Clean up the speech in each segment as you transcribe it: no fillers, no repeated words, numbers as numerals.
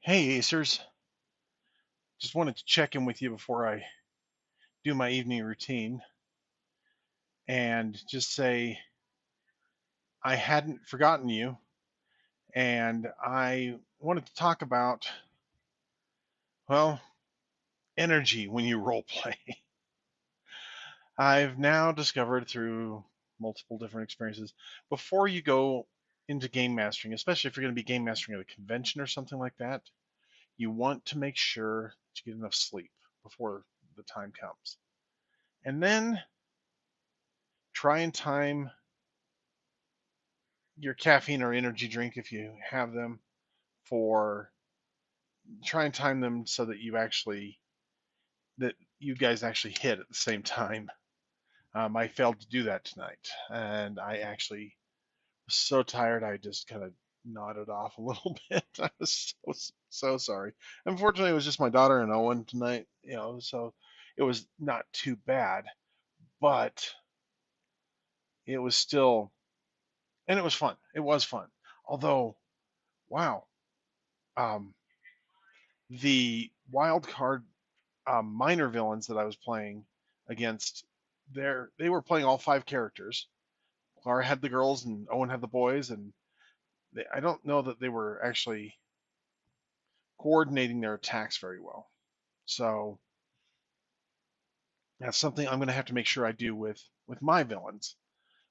Hey, Acers. Just wanted to check in with you before I do my evening routine and just say I hadn't forgotten you and I wanted to talk about, well, energy when you role play. I've now discovered through multiple different experiences before you go into game mastering, especially if you're going to be game mastering at a convention or something like that, you want to make sure that you get enough sleep before the time comes. And then try and time your caffeine or energy drink if you have them for try and time them so that you guys actually hit at the same time. I failed to do that tonight, and I actually was so tired I just kind of nodded off a little bit. I was so sorry. Unfortunately, it was just my daughter and Owen tonight, so it was not too bad, but it was still, and it was fun. It was fun. Although, wow, um, the wild card minor villains that I was playing against, they were playing all five characters. Clara had the girls and Owen had the boys, and I don't know that they were actually coordinating their attacks very well. So that's something I'm going to have to make sure I do with my villains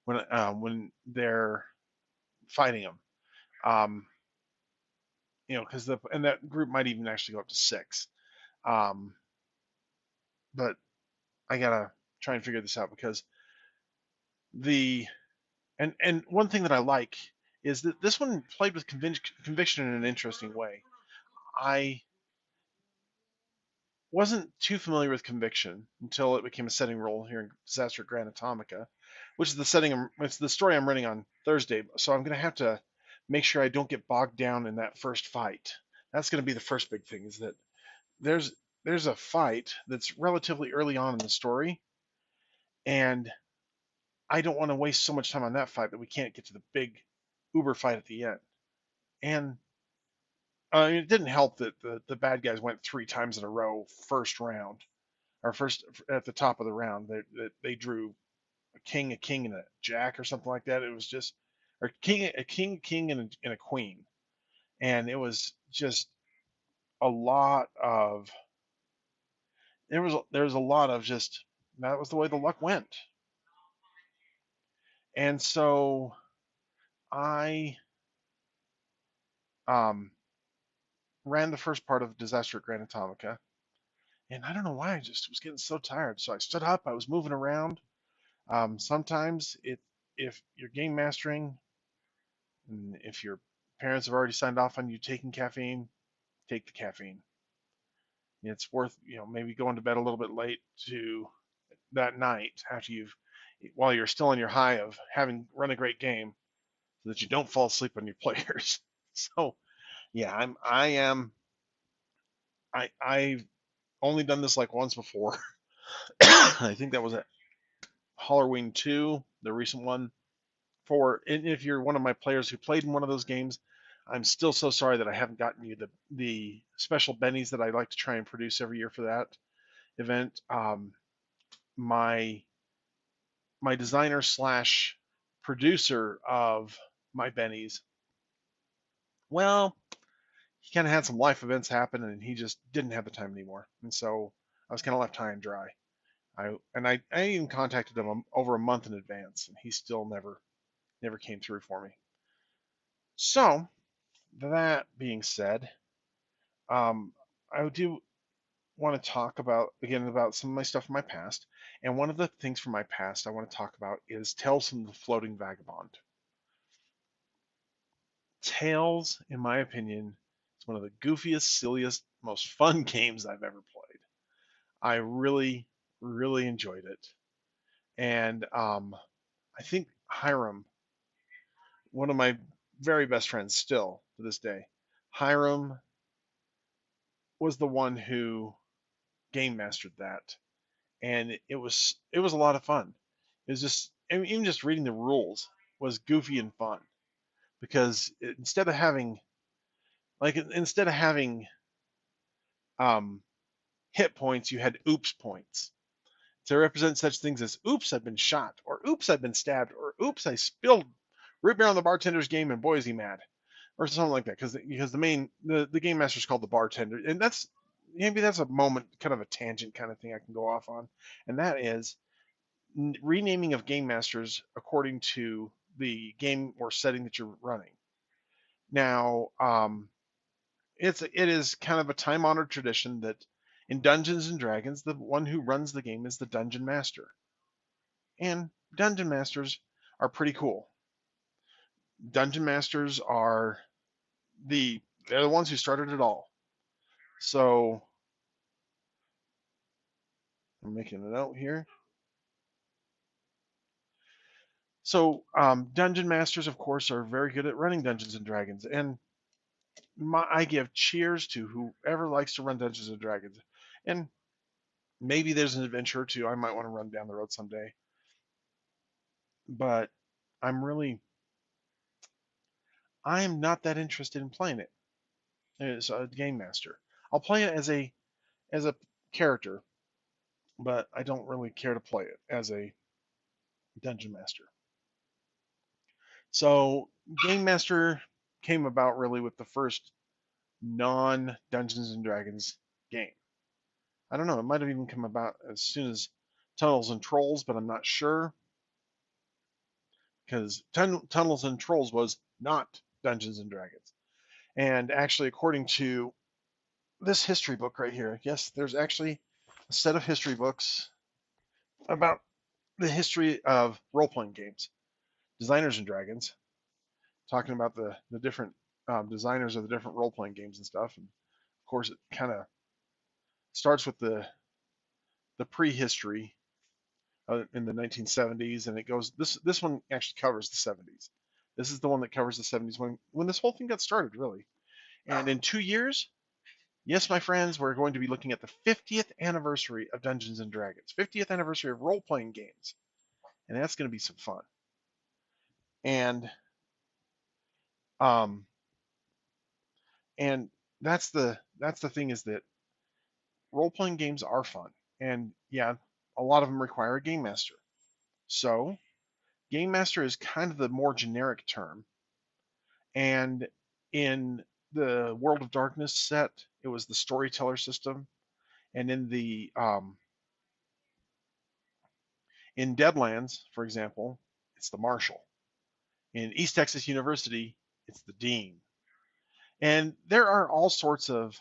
when they're fighting them. Um, because the and that group might even actually go up to six. Um, but I gotta try and figure this out because the and one thing that I like is that this one played with conviction in an interesting way. I wasn't too familiar with conviction until it became a setting role here in Disaster at Grand Atomica, which is it's the story I'm running on Thursday. So I'm going to have to make sure I don't get bogged down in that first fight. That's going to be the first big thing is that there's there's a fight that's relatively early on in the story, and I don't want to waste so much time on that fight that we can't get to the big uber fight at the end. And it didn't help that the bad guys went three times in a row first round or first at the top of the round. They drew a king, and a jack or something like that. It was just or king, and a queen, and it was just a lot of there was a lot of just that was the way the luck went, and so I um, ran the first part of Disaster at Grand Atomica, and I don't know why I just was getting so tired. So I stood up, I was moving around. Sometimes if you're game mastering, and if your parents have already signed off on you taking caffeine, take the caffeine. It's worth maybe going to bed a little bit late to that night after you've while you're still on your high of having run a great game, so that you don't fall asleep on your players. So yeah, I've only done this like once before. I think that was at Halloween 2, the recent one. And if you're one of my players who played in one of those games, I'm still so sorry that I haven't gotten you the special bennies that I like to try and produce every year for that event. My my designer slash producer of my bennies, well, he kind of had some life events happen, and he just didn't have the time anymore, and so I was kind of left high and dry. I even contacted him over a month in advance, and he still never came through for me. So that being said, I do want to talk about again about some of my stuff from my past. And one of the things from my past I want to talk about is Tales from the Floating Vagabond. Tales, in my opinion, is one of the goofiest, silliest, most fun games I've ever played. I really enjoyed it. And I think Hiram, one of my very best friends still to this day, Hiram was the one who game mastered that, and it was a lot of fun. It was just even just reading the rules was goofy and fun because instead of having Like instead of having um, hit points, you had oops points to represent such things as oops, I've been shot, or oops, I've been stabbed, or oops, I spilled root beer on the bartender's game and boy is he mad, or something like that. Because the game master is called the bartender, and maybe that's a moment, kind of a tangent kind of thing I can go off on, and that is renaming of game masters according to the game or setting that you're running. Now, it is kind of a time honored tradition that in Dungeons and Dragons, the one who runs the game is the dungeon master, and dungeon masters are pretty cool. Dungeon masters are they're the ones who started it all. So I'm making a note here. So dungeon masters, of course, are very good at running Dungeons and Dragons, and I give cheers to whoever likes to run Dungeons and Dragons. And maybe there's an adventure or two I might want to run down the road someday. But I'm really, I am not that interested in playing it as a game master. I'll play it as a character, but I don't really care to play it as a dungeon master. So game master came about really with the first non Dungeons and Dragons game. I don't know. It might have even come about as soon as Tunnels and Trolls, but I'm not sure because Tunnels and Trolls was not Dungeons and Dragons. And actually, according to this history book right here, yes, there's actually a set of history books about the history of role playing games, Designers and Dragons, talking about the different designers of the different role playing games and stuff. And of course, it kind of starts with the prehistory in the 1970s, and it goes. This one actually covers the 70s. This is the one that covers the 70s when this whole thing got started, really. And in 2 years, yes, my friends, we're going to be looking at the 50th anniversary of Dungeons and Dragons, 50th anniversary of role playing games, and that's going to be some fun. And um, and that's the thing is that role playing games are fun, and yeah, a lot of them require a game master. So game master is kind of the more generic term, and in the World of Darkness set, it was the storyteller system, and in Deadlands, for example, it's the marshal. In East Texas University, it's the dean. And there are all sorts of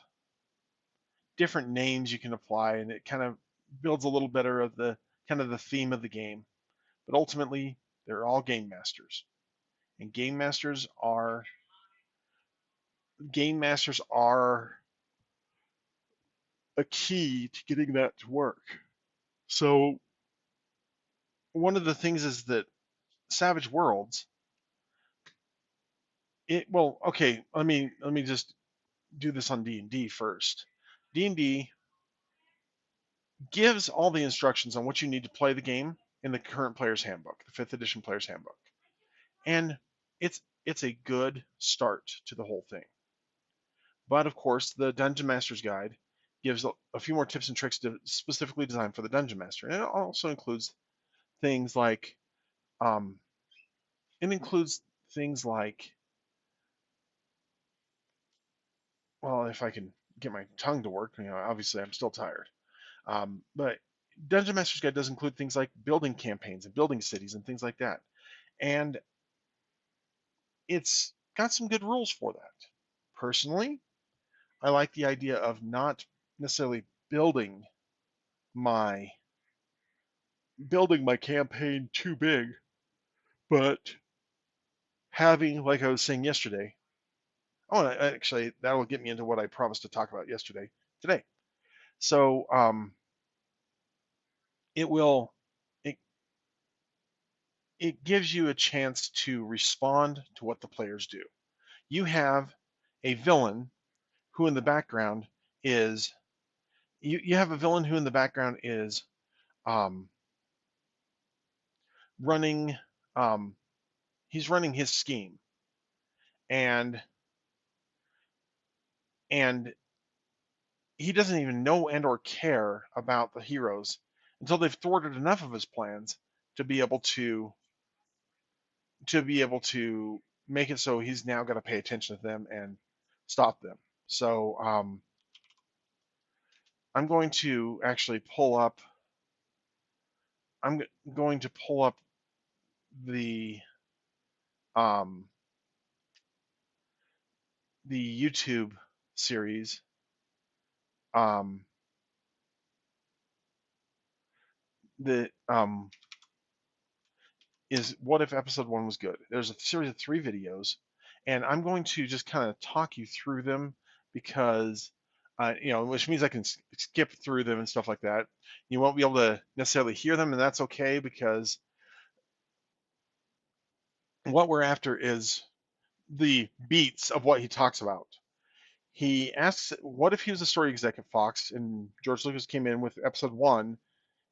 different names you can apply, and it kind of builds a little better of the kind of the theme of the game. But ultimately, they're all game masters, and game masters are a key to getting that to work. So one of the things is that Savage Worlds, okay, let me just do this on D&D first. D&D gives all the instructions on what you need to play the game in the current player's handbook, the 5th edition player's handbook. And it's a good start to the whole thing. But of course, the Dungeon Master's Guide gives a few more tips and tricks specifically designed for the Dungeon Master. And it also includes things like um, it includes things like, well, if I can get my tongue to work, obviously I'm still tired. But Dungeon Master's Guide does include things like building campaigns and building cities and things like that. And it's got some good rules for that. Personally, I like the idea of not necessarily my building my campaign too big, but having, like I was saying yesterday. Oh, and actually, that will get me into what I promised to talk about yesterday today. So it will it it gives you a chance to respond to what the players do. You have a villain who in the background is you have a villain who in the background is um, running um, he's running his scheme, and and he doesn't even know and or care about the heroes until they've thwarted enough of his plans to be able to make it so he's now got to pay attention to them and stop them. So I'm going to actually pull up. I'm going to pull up the um, the YouTube series. Um, the is what if episode 1 was good? There's a series of 3 videos, and I'm going to just kind of talk you through them because, which means I can skip through them and stuff like that. You won't be able to necessarily hear them, and that's okay because what we're after is the beats of what he talks about. He asks, what if he was a story exec at Fox and George Lucas came in with episode 1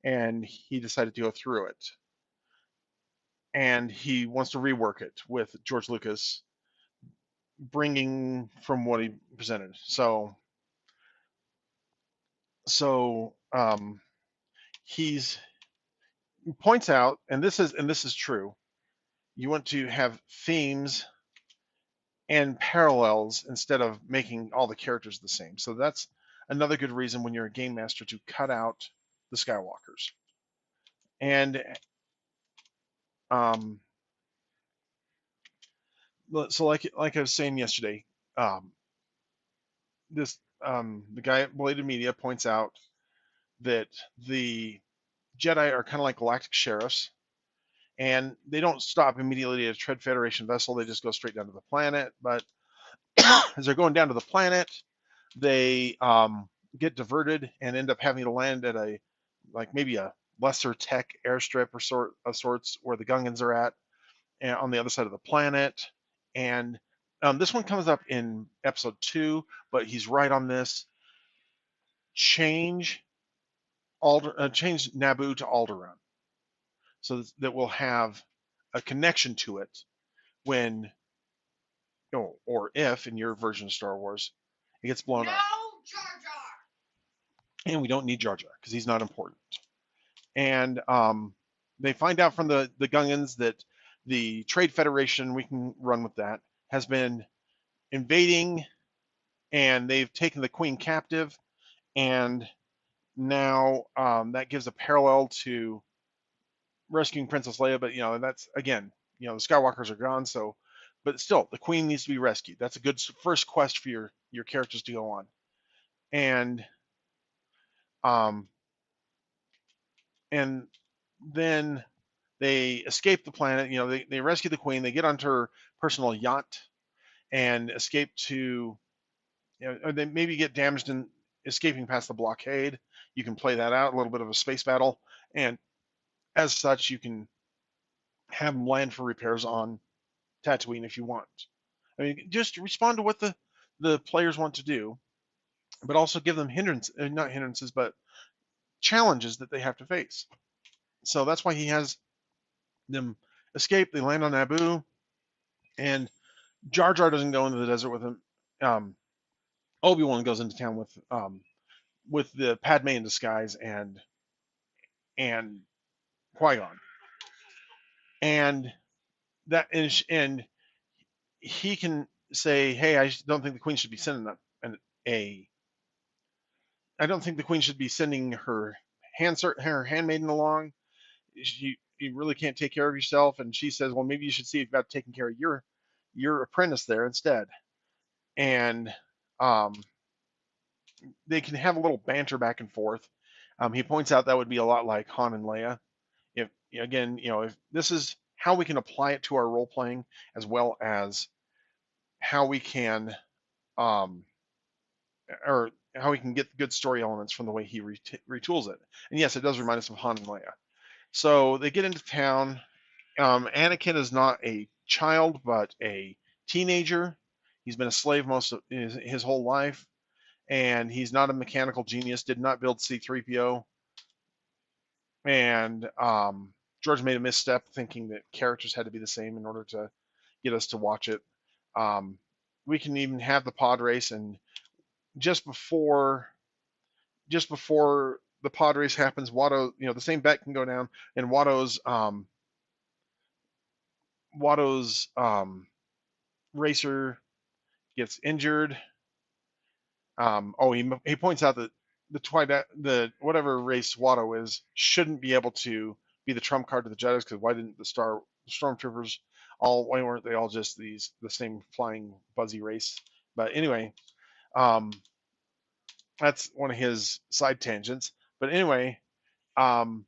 and he decided to go through it? And he wants to rework it with George Lucas bringing from what he presented. So he's he points out, and this is true. You want to have themes and parallels instead of making all the characters the same. So that's another good reason when you're a game master to cut out the Skywalkers. And um, so like I was saying yesterday, um, this the guy at Belated Media points out that the Jedi are kind of like galactic sheriffs, and they don't stop immediately at a Tread Federation vessel. They just go straight down to the planet. But as they're going down to the planet, they get diverted and end up having to land at a maybe a lesser tech airstrip or sorts where the Gungans are at, and on the other side of the planet. And this one comes up in episode 2, but he's right on this. Change change Naboo to Alderaan, so that we'll have a connection to it when, or if in your version of Star Wars, it gets blown up. Jar Jar. And we don't need Jar Jar because he's not important. And they find out from the Gungans that the Trade Federation, we can run with that, has been invading, and they've taken the Queen captive, and now that gives a parallel to rescuing Princess Leia. But that's again, the Skywalkers are gone, so. But still, the Queen needs to be rescued. That's a good first quest for your characters to go on. And um, and then they escape the planet. They rescue the Queen. They get onto her personal yacht and escape to, or they maybe get damaged in escaping past the blockade. You can play that out, a little bit of a space battle, and as such, you can have them land for repairs on Tatooine if you want. I mean, just respond to what the players want to do, but also give them not hindrances, but challenges that they have to face. So that's why he has them escape. They land on Naboo, and Jar Jar doesn't go into the desert with him. Obi-Wan goes into town with the Padme in disguise and Qui-Gon, and and he can say, "Hey, I don't think the Queen should be sending a I don't think the Queen should be sending her her handmaiden along. You really can't take care of yourself." And she says, "Well, maybe you should see if you've got taking care of your apprentice there instead." And um, they can have a little banter back and forth. He points out that would be a lot like Han and Leia. If again, if this is how we can apply it to our role playing, as well as how we can, or how we can get good story elements from the way he retools it. And yes, it does remind us of Han and Leia. So they get into town. Anakin is not a child, but a teenager. He's been a slave most of his whole life, and he's not a mechanical genius. Did not build C-3PO, and George made a misstep thinking that characters had to be the same in order to get us to watch it. We can even have the pod race, and just before just before the pod race happens, Watto, the same bet can go down, and Watto's racer gets injured. He points out that the whatever race Watto is shouldn't be able to be the trump card to the Jedi's, because why didn't the stormtroopers why weren't they all just the same flying buzzy race? But anyway, um, that's one of his side tangents. But anyway, um,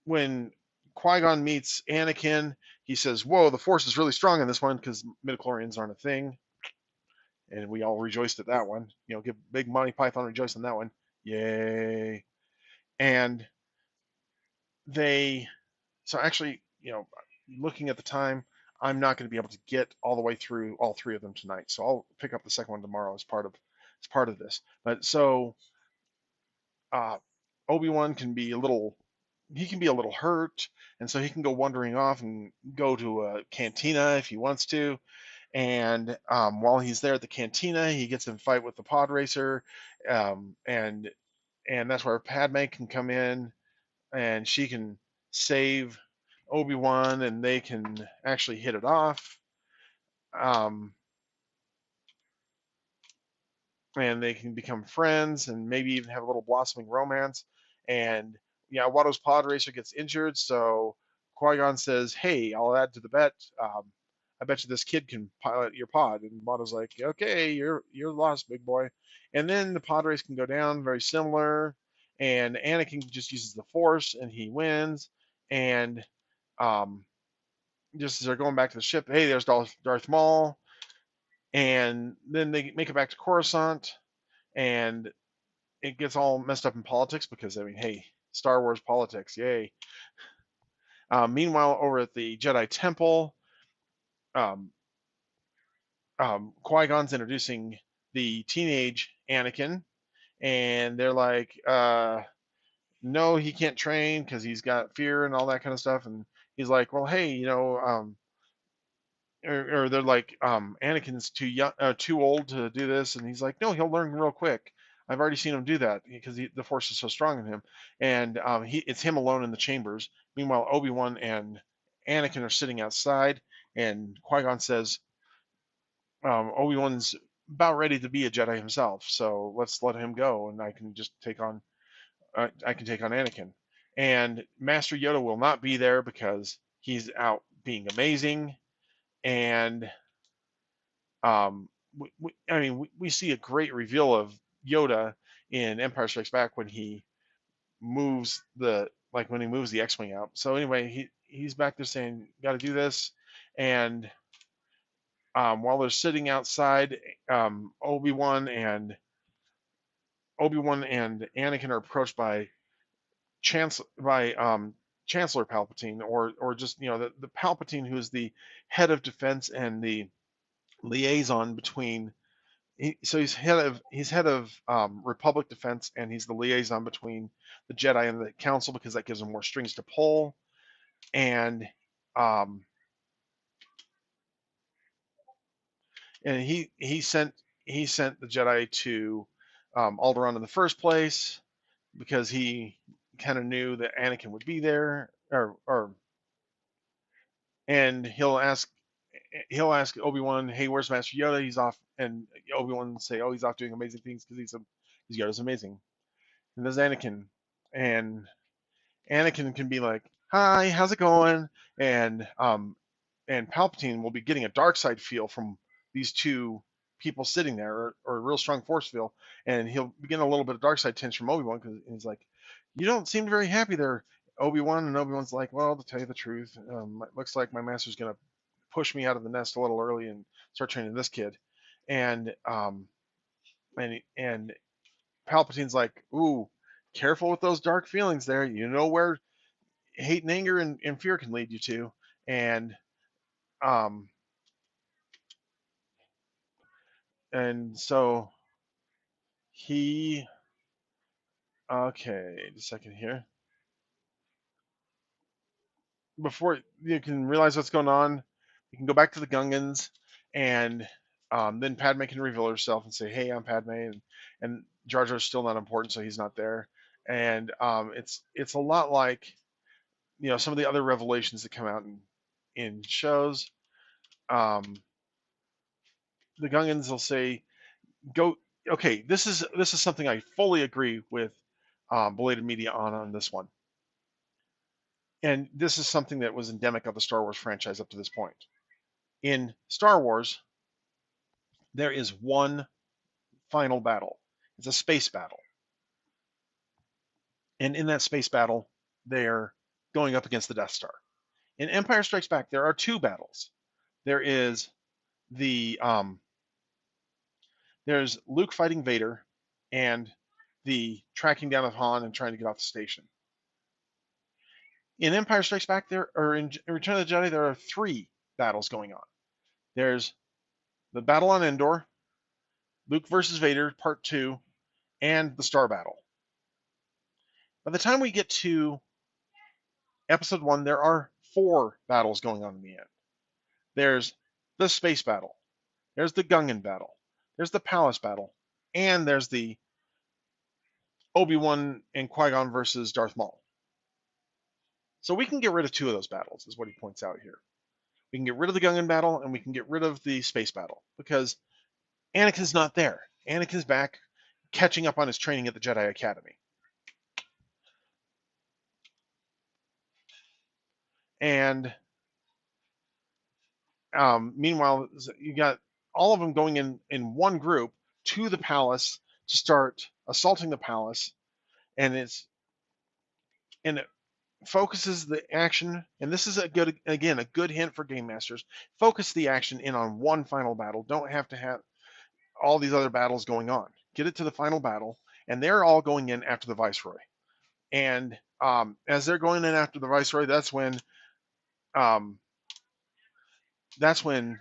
when Qui-Gon meets Anakin, he says, "Whoa, the Force is really strong in this one," because midichlorians aren't a thing, and we all rejoiced at that one. Give Big Monty Python rejoice on that one. Yay! And they, so actually, looking at the time, I'm not going to be able to get all the way through all three of them tonight. So I'll pick up the second one tomorrow as part of this. But so uh, Obi-Wan he can be a little hurt, and so he can go wandering off and go to a cantina if he wants to. And while he's there at the cantina, he gets in a fight with the pod racer, and that's where Padme can come in, and she can save Obi-Wan, and they can actually hit it off. Um, and they can become friends and maybe even have a little blossoming romance. And yeah, Watto's pod racer gets injured, so Qui-Gon says, "Hey, I'll add to the bet. I bet you this kid can pilot your pod." And Watto's like, "Okay, you're lost, big boy." And then the pod race can go down very similar, and Anakin just uses the Force and he wins. And um, just as they're going back to the ship, hey, there's Darth Maul, and then they make it back to Coruscant, and it gets all messed up in politics because I mean, hey, Star Wars politics, yay! Meanwhile, over at the Jedi Temple, um, Qui Gon's introducing the teenage Anakin, and they're like, "No, he can't train because he's got fear and all that kind of stuff." And he's like, "Well, hey, or they're like, Anakin's too young, too old to do this," and he's like, "No, he'll learn real quick. I've already seen him do that because the Force is so strong in him." And it's him alone in the chambers. Meanwhile, Obi-Wan and Anakin are sitting outside, and Qui-Gon says, "Obi-Wan's about ready to be a Jedi himself, so let's let him go, and I can take on Anakin." And Master Yoda will not be there because he's out being amazing, and we see a great reveal of Yoda in Empire Strikes Back when he moves the X-wing out. So anyway, he's back there saying, "Got to do this," and while they're sitting outside, um, Obi Wan and Obi Wan and Anakin are approached by Chancellor Palpatine, or just the Palpatine who is the head of defense and the liaison between so he's head of Republic Defense, and he's the liaison between the Jedi and the Council because that gives him more strings to pull. And um, and he sent the Jedi to Alderaan in the first place because he kind of knew that Anakin would be there, or and he'll ask Obi-Wan, "Hey, where's Master Yoda? He's off." And Obi-Wan will say, "Oh, he's off doing amazing things because he's Yoda's amazing." And there's Anakin, and Anakin can be like, "Hi, how's it going?" And Palpatine will be getting a dark side feel from these two people sitting there, or a real strong force feel, and he'll begin a little bit of dark side tension from Obi-Wan because he's like, "You don't seem very happy there, Obi-Wan." And Obi-Wan's like, "Well, to tell you the truth, it looks like my master's gonna push me out of the nest a little early and start training this kid." And and Palpatine's like, "Ooh, careful with those dark feelings there. You know where hate and anger and fear can lead you to." And um so he okay, just a second here. Before you can realize what's going on, you can go back to the Gungans, and then Padme can reveal herself and say, "Hey, I'm Padme," and Jar Jar's still not important, so he's not there. And it's a lot like some of the other revelations that come out in shows. Um, the Gungans will say, "Go." Okay, this is something I fully agree with Belated Media on this one, and this is something that was endemic of the Star Wars franchise up to this point. In Star Wars, there is one final battle. It's a space battle. And in that space battle, they're going up against the Death Star. In Empire Strikes Back, there are two battles. There is the there's Luke fighting Vader, and the tracking down of Han and trying to get off the station. In Empire Strikes Back, in Return of the Jedi, there are three battles going on. There's the battle on Endor, Luke versus Vader, Part 2, and the Star Battle. By the time we get to Episode 1, there are four battles going on in the end. There's the space battle, there's the Gungan battle, there's the palace battle, and there's the Obi-Wan and Qui-Gon versus Darth Maul. So we can get rid of two of those battles, is what he points out here. We can get rid of the Gungan battle, and we can get rid of the space battle, because Anakin's not there. Anakin's back catching up on his training at the Jedi Academy. And meanwhile, you got all of them going in one group to the palace to start assaulting the palace, and it focuses the action. And this is a good hint for game masters. Focus the action in on one final battle. Don't have to have all these other battles going on. Get it to the final battle, and they're all going in after the Viceroy. And as they're going in after the Viceroy, um, that's when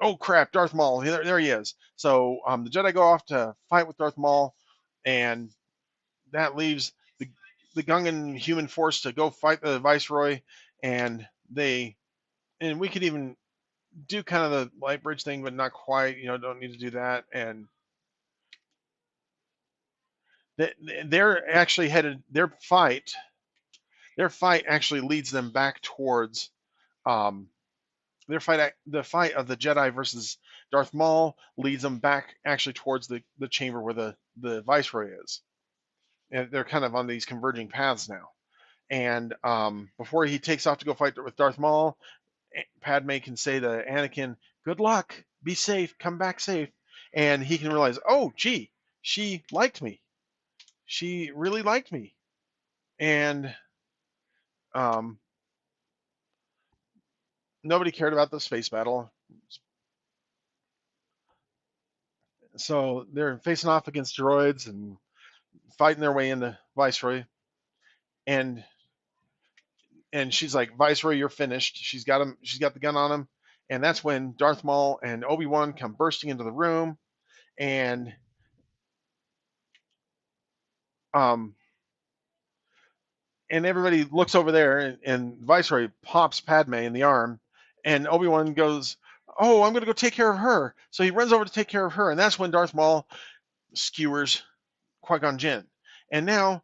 oh crap, Darth Maul, there he is. So the Jedi go off to fight with Darth Maul, and that leaves the Gungan human force to go fight the Viceroy, and we could even do kind of the light bridge thing, but not quite. Don't need to do that. And they're actually headed. Their fight actually leads them back towards um, the fight of the Jedi versus Darth Maul leads them back actually towards the chamber where the Viceroy is. And they're kind of on these converging paths now. And before he takes off to go fight with Darth Maul, Padme can say to Anakin, "Good luck, be safe, come back safe," and he can realize, "Oh, gee, she liked me. She really liked me," and um, nobody cared about the space battle. So they're facing off against droids and fighting their way into Viceroy, and she's like, "Viceroy, you're finished." She's got him. She's got the gun on him, and that's when Darth Maul and Obi-Wan come bursting into the room, and um, everybody looks over there, and Viceroy pops Padme in the arm, and Obi-Wan goes, "Oh, I'm going to go take care of her." So he runs over to take care of her, and that's when Darth Maul skewers Qui-Gon Jinn, and now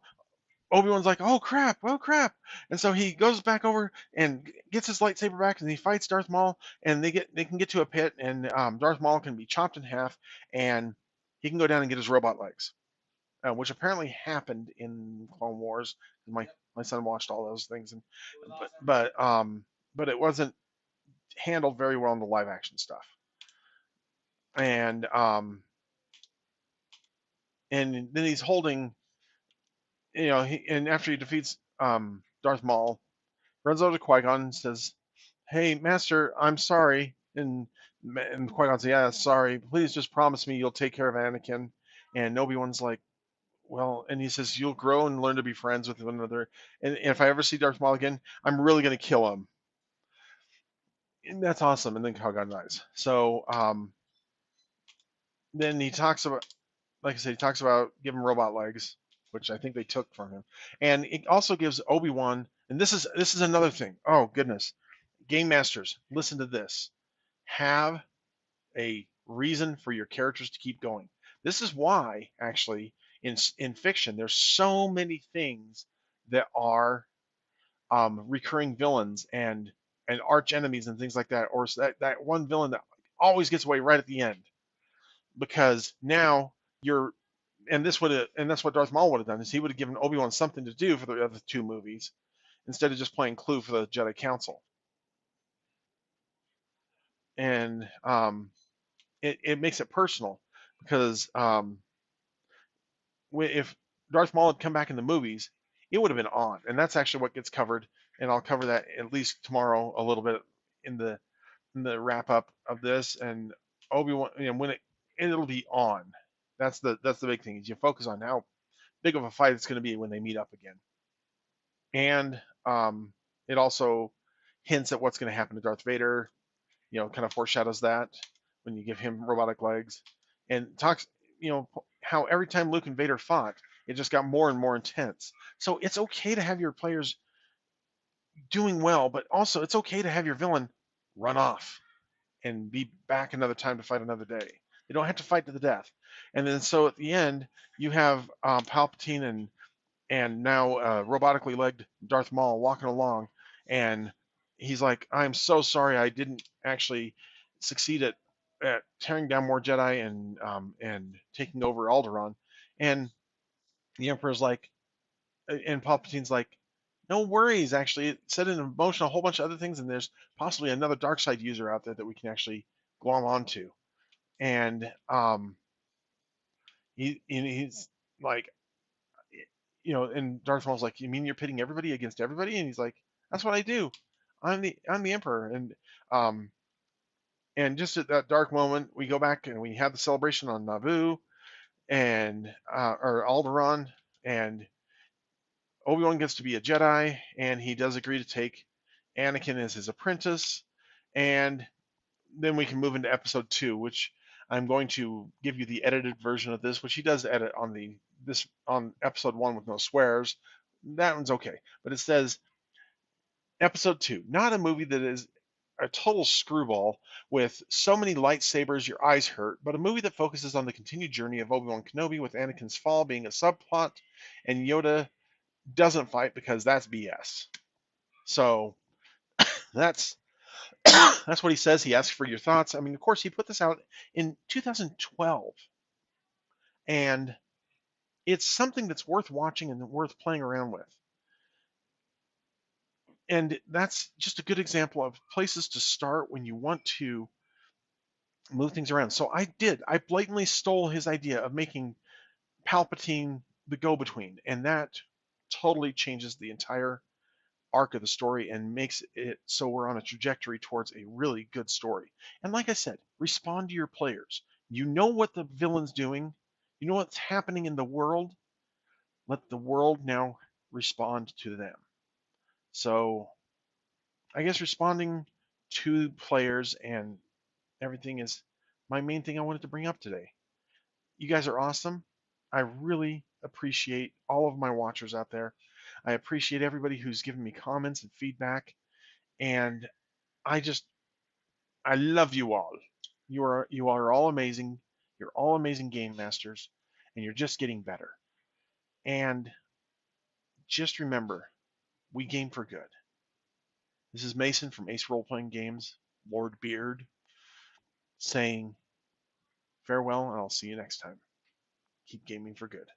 Obi-Wan's like, "Oh crap, oh crap," and so he goes back over and gets his lightsaber back, and he fights Darth Maul, and they can get to a pit, and Darth Maul can be chopped in half, and he can go down and get his robot legs, which apparently happened in Clone Wars. My son watched all those things, and but it wasn't handled very well in the live action stuff, and then he's holding, and after he defeats Darth Maul, runs over to Qui-Gon and says, "Hey, Master, I'm sorry." And Qui-Gon says, "Yeah, sorry. Please just promise me you'll take care of Anakin." And Obi-Wan's like, "Well," and he says, "You'll grow and learn to be friends with one another. And if I ever see Darth Maul again, I'm really going to kill him." And that's awesome. And then Qui-Gon dies. So then he talks about, like I said, he talks about giving robot legs, which I think they took from him. And it also gives Obi-Wan, and this is another thing. Oh goodness. Game masters, listen to this. Have a reason for your characters to keep going. This is why, actually, in fiction, there's so many things that are recurring villains and arch enemies and things like that, or that one villain that always gets away right at the end, because now you're and that's what Darth Maul would have done, is he would have given Obi-Wan something to do for the other two movies instead of just playing Clue for the Jedi Council. And it makes it personal because if Darth Maul had come back in the movies, it would have been on, and that's actually what gets covered. And I'll cover that at least tomorrow a little bit in the wrap up of this. And Obi-Wan, when it'll be on. That's the big thing, is you focus on how big of a fight it's going to be when they meet up again. And it also hints at what's going to happen to Darth Vader. Kind of foreshadows that when you give him robotic legs, and talks, how every time Luke and Vader fought, it just got more and more intense. So it's okay to have your players doing well, but also it's okay to have your villain run off and be back another time to fight another day. They don't have to fight to the death. And then so at the end, you have Palpatine and now robotically legged Darth Maul walking along, and he's like, "I'm so sorry, I didn't actually succeed at tearing down more Jedi and taking over Alderaan." And the Emperor's like, and Palpatine's like, "No worries, actually, it set in motion a whole bunch of other things, and there's possibly another dark side user out there that we can actually glom onto." And he's like, and Darth Maul's like, "You mean you're pitting everybody against everybody?" And he's like, "That's what I do. I'm the Emperor." And just at that dark moment, we go back and we have the celebration on Naboo and or Alderaan, and Obi-Wan gets to be a Jedi, and he does agree to take Anakin as his apprentice. And then we can move into Episode 2, which I'm going to give you the edited version of this, which he does edit on Episode 1 with no swears. That one's okay, but it says Episode 2, not a movie that is a total screwball with so many lightsabers your eyes hurt, but a movie that focuses on the continued journey of Obi-Wan Kenobi, with Anakin's fall being a subplot, and Yoda doesn't fight because that's BS. So that's that's what he says. He asks for your thoughts. I mean, of course, he put this out in 2012, and it's something that's worth watching and worth playing around with. And that's just a good example of places to start when you want to move things around. So I blatantly stole his idea of making Palpatine the go-between, and that totally changes the entire arc of the story and makes it so we're on a trajectory towards a really good story. And like I said, respond to your players. You know what the villain's doing, you know what's happening in the world. Let the world now respond to them. So I guess responding to players and everything is my main thing I wanted to bring up today. You guys are awesome. I really appreciate all of my watchers out there. I appreciate everybody who's given me comments and feedback. And I just I love you all. You are all amazing. You're all amazing game masters, and you're just getting better. And just remember, we game for good. This is Mason from Ace Role Playing Games, Lord Beard, saying farewell, and I'll see you next time. Keep gaming for good.